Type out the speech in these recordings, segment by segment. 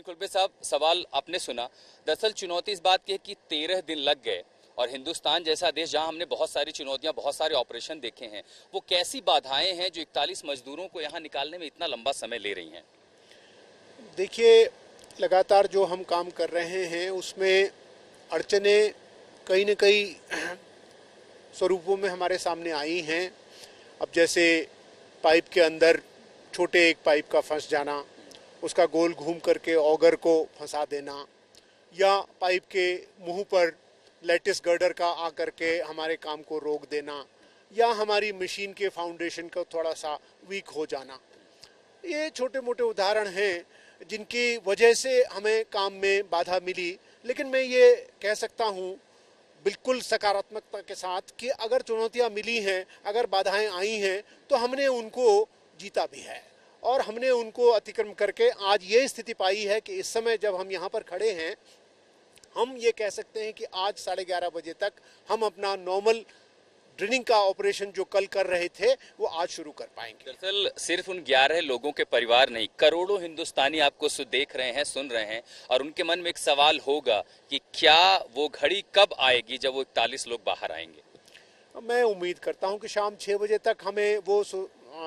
लेकिन कुलबे साहब, सवाल आपने सुना। दरअसल चुनौती इस बात की है कि 13 दिन लग गए और हिंदुस्तान जैसा देश जहां हमने बहुत सारी चुनौतियां, बहुत सारे ऑपरेशन देखे हैं, वो कैसी बाधाएं हैं जो 41 मजदूरों को यहां निकालने में इतना लंबा समय ले रही हैं? देखिए, लगातार जो हम काम कर रहे हैं उसमें अड़चने कहीं न कहीं स्वरूपों में हमारे सामने आई हैं। अब जैसे पाइप के अंदर छोटे एक पाइप का फंस जाना, उसका गोल घूम करके ऑगर को फंसा देना, या पाइप के मुंह पर लेटिस गर्डर का आ करके हमारे काम को रोक देना, या हमारी मशीन के फाउंडेशन का थोड़ा सा वीक हो जाना। ये छोटे मोटे उदाहरण हैं जिनकी वजह से हमें काम में बाधा मिली। लेकिन मैं ये कह सकता हूँ बिल्कुल सकारात्मकता के साथ कि अगर चुनौतियाँ मिली हैं, अगर बाधाएं आई हैं, तो हमने उनको जीता भी है और हमने उनको अतिक्रम करके आज ये स्थिति पाई है कि इस समय जब हम यहाँ पर खड़े हैं, हम ये कह सकते हैं कि आज 11:30 बजे तक हम अपना नॉर्मल ड्रिलिंग का ऑपरेशन जो कल कर रहे थे वो आज शुरू कर पाएंगे। दरअसल सिर्फ उन 11 लोगों के परिवार नहीं, करोड़ों हिंदुस्तानी आपको देख रहे हैं, सुन रहे हैं, और उनके मन में एक सवाल होगा कि क्या वो घड़ी कब आएगी जब वो 41 लोग बाहर आएंगे। मैं उम्मीद करता हूं कि शाम 6 बजे तक हमें वो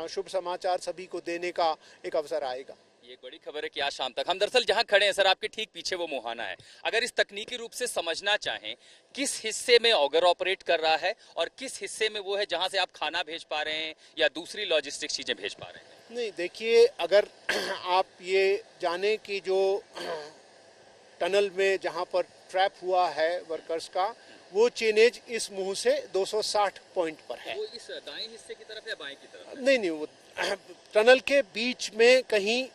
शुभ समाचार सभी को देने का एक अवसर आएगा। ये बड़ी खबर है कि आज शाम तक। हम दरअसल जहां खड़े हैं सर, आपके ठीक पीछे वो मुहाना है। अगर इस तकनीकी रूप से समझना चाहें, किस हिस्से में ऑगर ऑपरेट कर रहा है और किस हिस्से में वो है जहां से आप खाना भेज पा रहे हैं या दूसरी लॉजिस्टिक चीजें भेज पा रहे हैं? नहीं, देखिए, अगर आप ये जाने कि जो टनल में जहां पर ट्रैप हुआ है वर्कर्स का, वो चेनेज इस मुंह से 260 पॉइंट पर है। वो इस दाएं हिस्से की तरफ या बाएं की तरफ? नहीं, वो टनल के बीच में कहीं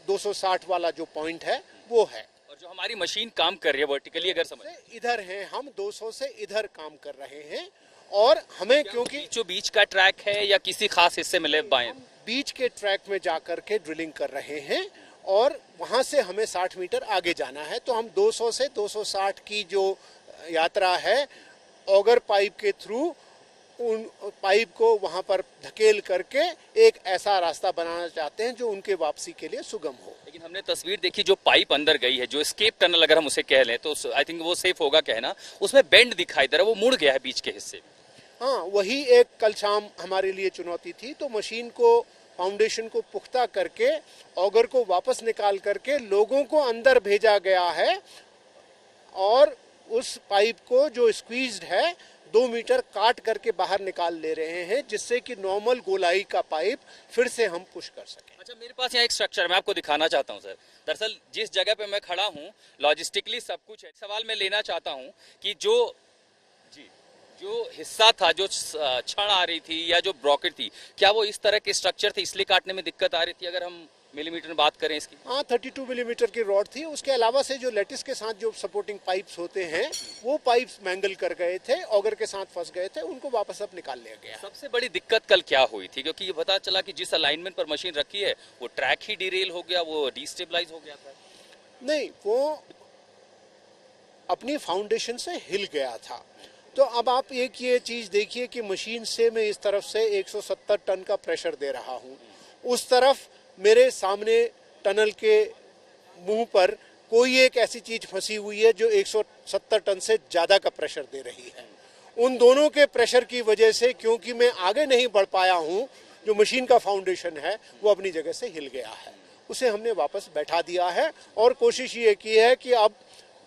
260 वाला जो पॉइंट है वो है। और जो हमारी मशीन काम कर रही है वर्टिकली, अगर समझ इधर है, हम 200 से इधर काम कर रहे हैं और हमें क्योंकि जो बीच का ट्रैक है या किसी खास हिस्से में ले बाएं? बीच के ट्रैक में जाकर के ड्रिलिंग कर रहे हैं और वहां से हमें 60 मीटर आगे जाना है। तो हम 200 से 260 की जो यात्रा है ऑगर पाइप के थ्रू उन पाइप को वहां पर धकेल करके एक ऐसा रास्ता बनाना चाहते हैं जो उनके वापसी के लिए सुगम हो। लेकिन हमने तस्वीर देखी, जो पाइप अंदर गई है, जो एस्केप टनल अगर हम उसे कह लें तो आई थिंक वो सेफ होगा कहना, उसमें बेंड दिखाई दे रहा है, वो मुड़ गया है बीच के हिस्से। हाँ, वही एक कल शाम हमारे लिए चुनौती थी। तो मशीन को, फाउंडेशन को पुख्ता करके ऑगर को वापस निकाल करके लोगों को अंदर भेजा गया है और उस पाइप को जो स्क्वीज्ड है 2 मीटर काट करके बाहर निकाल ले रहे हैं, जिससे कि नॉर्मल गोलाई का पाइप फिर से हम पुश कर सकें। अच्छा, मेरे पास यहाँ एक स्ट्रक्चर मैं आपको दिखाना चाहता हूँ सर। दरअसल जिस जगह पे मैं खड़ा हूँ, लॉजिस्टिकली सब कुछ है। सवाल मैं लेना चाहता हूँ कि जो हिस्सा था, जो छड़ आ रही थी या जो ब्रॉकेट थी, क्या वो इस तरह के स्ट्रक्चर थे इसलिए काटने में दिक्कत आ रही थी? अगर हम मिलीमीटर में बात करें इसकी, हाँ, 32 मिलीमीटर की रॉड थी। उसके अलावा से जो लेटिस के साथ जो सपोर्टिंग पाइप्स होते हैं, वो पाइप्स मैंगल कर गए थे, ऑगर के साथ फंस गए थे, उनको वापस अब निकाल लिया गया। सबसे बड़ी दिक्कत कल क्या हुई थी? क्योंकि ये पता चला कि जिस अलाइनमेंट पर मशीन रखी है वो ट्रैक ही डिरेल हो गया, वो डिस्टेबलाइज हो गया था। नहीं, वो अपनी फाउंडेशन से हिल गया था। तो अब आप एक ये चीज देखिए कि मशीन से मैं इस तरफ से 170 टन का प्रेशर दे रहा हूँ, उस तरफ मेरे सामने टनल के मुंह पर कोई एक ऐसी चीज फंसी हुई है जो 170 टन से ज्यादा का प्रेशर दे रही है। उन दोनों के प्रेशर की वजह से, क्योंकि मैं आगे नहीं बढ़ पाया हूँ, जो मशीन का फाउंडेशन है वो अपनी जगह से हिल गया है। उसे हमने वापस बैठा दिया है और कोशिश ये की है कि अब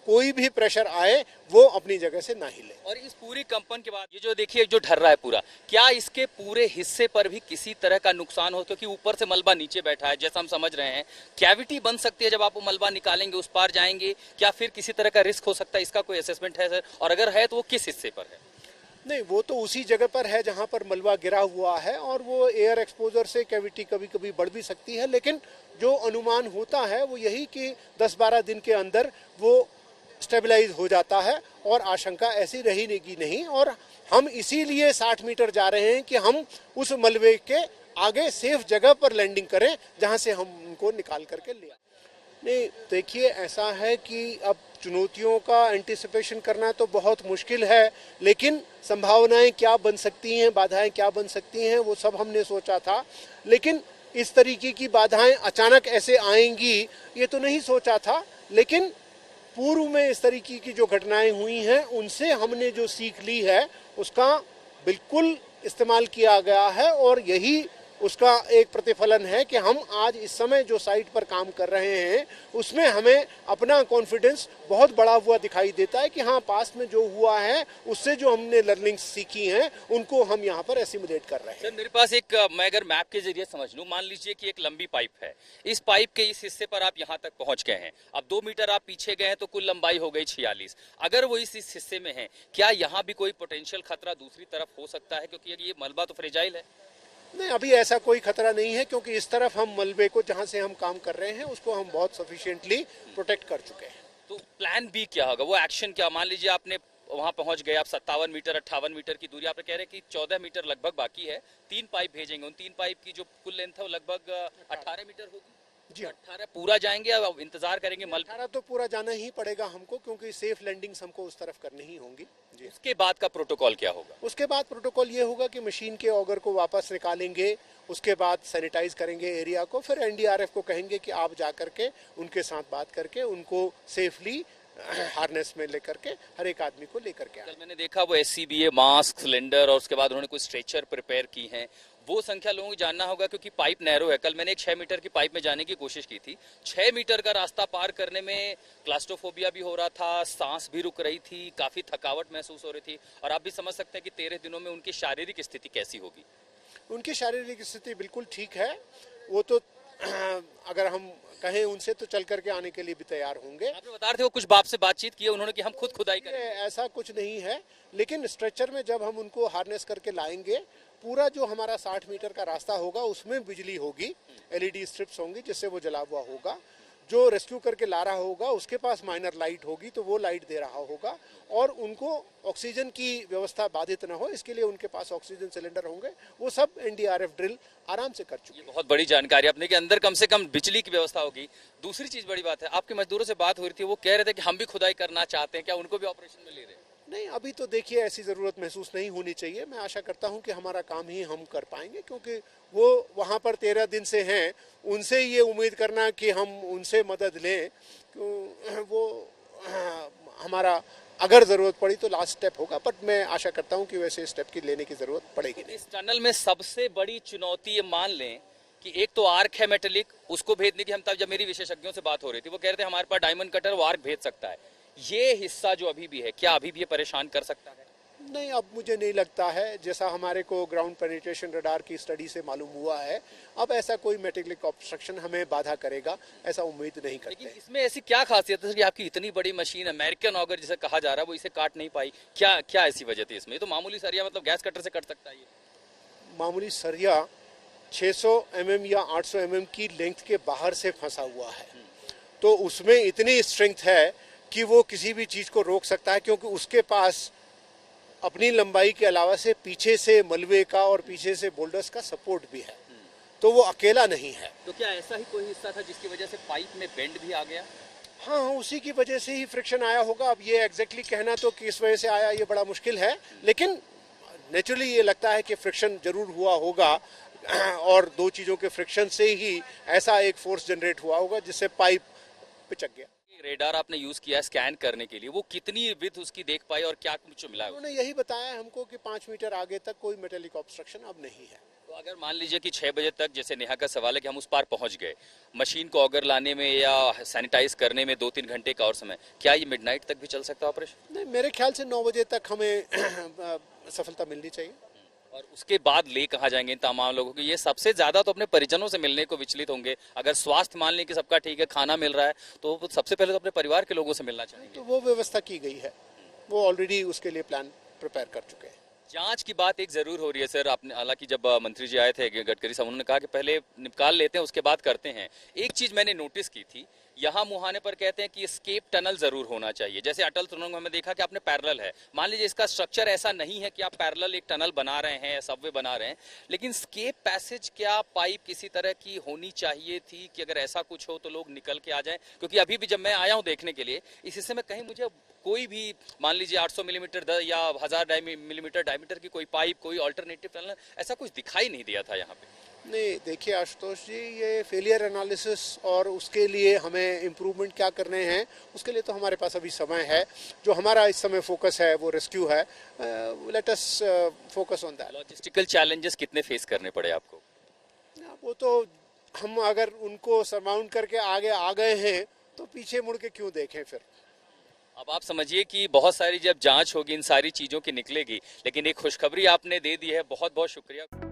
कोई भी प्रेशर आए वो अपनी जगह से ना हिले। और इस पूरी कंपन के बाद ये जो देखिए जो ढर रहा है पूरा, क्या इसके पूरे हिस्से पर भी किसी तरह का नुकसान हो? क्योंकि ऊपर से मलबा नीचे बैठा है, जैसा हम समझ रहे हैं, कैविटी बन सकती है जब आप वो मलबा निकालेंगे, उस पार जाएंगे, क्या फिर किसी तरह का रिस्क हो सकता है? इसका कोई असेसमेंट है सर? और अगर है तो वो किस हिस्से पर है? नहीं, वो तो उसी जगह पर है जहां पर मलबा गिरा हुआ है और वो एयर एक्सपोजर से कैविटी कभी कभी बढ़ भी सकती है। लेकिन जो अनुमान होता है वो यही कि 10-12 दिन के अंदर वो स्टेबलाइज हो जाता है और आशंका ऐसी रहेगी नहीं। और हम इसीलिए 60 मीटर जा रहे हैं कि हम उस मलबे के आगे सेफ जगह पर लैंडिंग करें जहां से हम उनको निकाल करके ले आए। नहीं, देखिए, ऐसा है कि अब चुनौतियों का एंटिसिपेशन करना तो बहुत मुश्किल है, लेकिन संभावनाएं क्या बन सकती हैं, बाधाएं क्या बन सकती हैं, वो सब हमने सोचा था। लेकिन इस तरीके की बाधाएं अचानक ऐसे आएंगी ये तो नहीं सोचा था, लेकिन पूर्व में इस तरीके की जो घटनाएं हुई हैं उनसे हमने जो सीख ली है उसका बिल्कुल इस्तेमाल किया गया है, और यही उसका एक प्रतिफलन है कि हम आज इस समय जो साइट पर काम कर रहे हैं उसमें हमें अपना कॉन्फिडेंस बहुत बढ़ा हुआ दिखाई देता है कि हाँ, पास में जो हुआ है उससे जो हमने लर्निंग्स सीखी हैं उनको हम यहाँ पर एसिमुलेट कर रहे हैं। सर मेरे पास एक मैं अगर मैप के जरिए समझ लूं, मान लीजिए कि एक लंबी पाइप है, इस पाइप के इस हिस्से पर आप यहाँ तक पहुंच गए हैं, अब 2 मीटर आप पीछे गए हैं तो कुल लंबाई हो गई 46। अगर वो इस हिस्से में है, क्या यहाँ भी कोई पोटेंशियल खतरा दूसरी तरफ हो सकता है, क्योंकि ये मलबा तो फ्रेजाइल है? नहीं, अभी ऐसा कोई खतरा नहीं है, क्योंकि इस तरफ हम मलबे को जहाँ से हम काम कर रहे हैं उसको हम बहुत सफिशिएंटली प्रोटेक्ट कर चुके हैं। तो प्लान बी क्या होगा, वो एक्शन क्या? मान लीजिए आपने वहां पहुंच गए, आप 57 मीटर 58 मीटर की दूरी, आप कह रहे हैं कि 14 मीटर लगभग बाकी है, 3 पाइप भेजेंगे, उन 3 पाइप की जो कुल लेंथ है वो लगभग 18 मीटर होगी। जी, 18 पूरा जाएंगे, अब इंतजार करेंगे 18 तो पूरा जाना ही पड़ेगा हमको, क्योंकि सेफ लैंडिंग्स हमको उस तरफ करनी ही होंगी। जी। उसके बाद का प्रोटोकॉल क्या होगा? उसके बाद प्रोटोकॉल ये होगा कि मशीन के ऑगर को वापस निकालेंगे, उसके बाद सैनिटाइज करेंगे एरिया को, फिर एनडीआरएफ को कहेंगे कि आप जा करके उनके साथ बात करके उनको सेफली हार्नेस में लेकर के हर एक आदमी को लेकर के आए। कल मैंने देखा वो एससीबीए मास्क, सिलेंडर और उसके बाद उन्होंने कोई स्ट्रेचर प्रिपेयर की हैं, वो संख्या लोगों को जानना होगा क्योंकि पाइप नैरो है। कल मैंने एक 6 मीटर की पाइप में जाने की कोशिश की थी, 6 मीटर का रास्ता पार करने में क्लास्ट्रोफोबिया भी हो रहा था, सांस भी रुक रही थी, काफी थकावट महसूस हो रही थी, और आप भी समझ सकते हैं कि 13 दिनों में उनकी शारीरिक स्थिति कैसी होगी। उनकी शारीरिक स्थिति बिल्कुल ठीक है, वो तो अगर हम कहें उनसे तो चल करके आने के लिए भी तैयार होंगे। आपने बता रहे थे वो कुछ बाप से बातचीत की है उन्होंने कि हम खुद खुदाई करें। ऐसा कुछ नहीं है, लेकिन स्ट्रेचर में जब हम उनको हार्नेस करके लाएंगे, पूरा जो हमारा 60 मीटर का रास्ता होगा उसमें बिजली होगी, एलईडी स्ट्रिप्स होंगी जिससे वो जला हुआ होगा। जो रेस्क्यू करके ला रहा होगा उसके पास माइनर लाइट होगी तो वो लाइट दे रहा होगा, और उनको ऑक्सीजन की व्यवस्था बाधित न हो इसके लिए उनके पास ऑक्सीजन सिलेंडर होंगे। वो सब एनडीआरएफ ड्रिल आराम से कर चुके हैं। बहुत बड़ी जानकारी आपने कि अंदर कम से कम बिजली की व्यवस्था होगी। दूसरी चीज बड़ी बात है, आपके मजदूरों से बात हो रही थी, वो कह रहे थे कि हम भी खुदाई करना चाहते हैं, क्या उनको भी ऑपरेशन में ले रहे हैं? नहीं, अभी तो देखिए ऐसी ज़रूरत महसूस नहीं होनी चाहिए। मैं आशा करता हूं कि हमारा काम ही हम कर पाएंगे, क्योंकि वो वहां पर 13 दिन से हैं, उनसे ये उम्मीद करना कि हम उनसे मदद लें, वो हमारा अगर ज़रूरत पड़ी तो लास्ट स्टेप होगा, बट मैं आशा करता हूं कि वैसे स्टेप की लेने की ज़रूरत पड़ेगी नहीं। इस टनल में सबसे बड़ी चुनौती ये मान लें कि एक तो आर्क है मेटेलिक, उसको भेजने की हम तब जब मेरी विशेषज्ञों से बात हो रही थी वो कह रहे थे हमारे पास डायमंड कटर वो आर्क भेज सकता है, ये हिस्सा जो अभी भी है क्या अभी भी ये परेशान कर सकता है? नहीं, अब मुझे नहीं लगता है, जैसा हमारे को ग्राउंड पेनिट्रेशन रडार की स्टडी से मालूम हुआ है, अब ऐसा कोई मेटेलिक ऑब्स्ट्रक्शन हमें बाधा करेगा ऐसा उम्मीद नहीं करते। लेकिन इसमें ऐसी क्या खासियत है कि आपकी इतनी बड़ी मशीन अमेरिकन ऑगर जिसे कहा जा रहा है वो इसे काट नहीं पाई, क्या क्या ऐसी वजह थी इसमें? ये तो मामूली सरिया मतलब गैस कटर से कट सकता है ये। मामूली सरिया 600 mm या 800 mm की लेंथ के बाहर से फंसा हुआ है, तो उसमें इतनी स्ट्रेंथ है कि वो किसी भी चीज को रोक सकता है, क्योंकि उसके पास अपनी लंबाई के अलावा से पीछे से मलबे का और पीछे से बोल्डर्स का सपोर्ट भी है, तो वो अकेला नहीं है। तो क्या ऐसा ही कोई हिस्सा था जिसकी वजह से पाइप में बेंड भी आ गया? हाँ, उसी की वजह से ही फ्रिक्शन आया होगा। अब ये एग्जैक्टली कहना तो किस वजह से आया ये बड़ा मुश्किल है, लेकिन नेचुरली ये लगता है कि फ्रिक्शन जरूर हुआ होगा, और दो चीज़ों के फ्रिक्शन से ही ऐसा एक फोर्स जनरेट हुआ होगा जिससे पाइप पिचक गया। रेडार आपने यूज किया स्कैन करने के लिए, वो कितनी विड्थ उसकी देख पाई और क्या कुछ मिला? उन्होंने यही बताया हमको कि 5 मीटर आगे तक कोई मेटेलिक ऑब्स्ट्रक्शन अब नहीं है। तो अगर मान लीजिए कि 6 बजे तक, जैसे नेहा का सवाल है कि हम उस पार पहुंच गए, मशीन को ऑगर लाने में या सैनिटाइज करने में 2-3 घंटे का और समय, क्या ये मिडनाइट तक भी चल सकता है ऑपरेशन? नहीं, मेरे ख्याल से 9 बजे तक हमें सफलता मिलनी चाहिए। और उसके बाद ले कहाँ जाएंगे इन तमाम लोगों को? ये सबसे ज्यादा तो अपने परिजनों से मिलने को विचलित होंगे। अगर स्वास्थ्य मान लें कि सबका ठीक है, खाना मिल रहा है, तो सबसे पहले तो अपने परिवार के लोगों से मिलना चाहेंगे। तो वो व्यवस्था की गई है, वो ऑलरेडी उसके लिए प्लान प्रिपेयर कर चुके हैं। जांच की बात एक जरूर हो रही है सर, आपने हालांकि जब मंत्री जी आए थे गडकरी साहब, उन्होंने कहा कि पहले निकाल लेते हैं उसके बाद करते हैं। एक चीज मैंने नोटिस की थी, यहाँ मुहाने पर कहते हैं कि स्केप टनल जरूर होना चाहिए। जैसे अटल सुरंग में हमने देखा कि आपने पैरेलल है, मान लीजिए इसका स्ट्रक्चर ऐसा नहीं है कि आप पैरेलल एक टनल बना रहे हैं, सबवे बना रहे हैं, लेकिन स्केप पैसेज क्या पाइप किसी तरह की होनी चाहिए थी कि अगर ऐसा कुछ हो तो लोग निकल के आ जाएं? क्योंकि अभी भी जब मैं आया हूँ देखने के लिए, इस हिस्से में कहीं मुझे कोई भी मान लीजिए 800 मिलीमीटर या 1000 मिलीमीटर डायमीटर की कोई पाइप, कोई ऑल्टरनेटिव टनल, ऐसा कुछ दिखाई नहीं दिया था यहाँ पे। नहीं, देखिए आशुतोष जी, ये फेलियर एनालिसिस और उसके लिए हमें इम्प्रूवमेंट क्या करने हैं, उसके लिए तो हमारे पास अभी समय है। जो हमारा इस समय फोकस है वो रेस्क्यू है। Let us focus on that. Logistical challenges कितने फेस करने पड़े आपको? वो तो हम अगर उनको सरमाउंट करके आगे आ गए हैं तो पीछे मुड़ के क्यों देखें फिर। अब आप समझिए कि बहुत सारी जब जांच होगी इन सारी चीजों की निकलेगी, लेकिन एक खुशखबरी आपने दे दी है। बहुत बहुत शुक्रिया।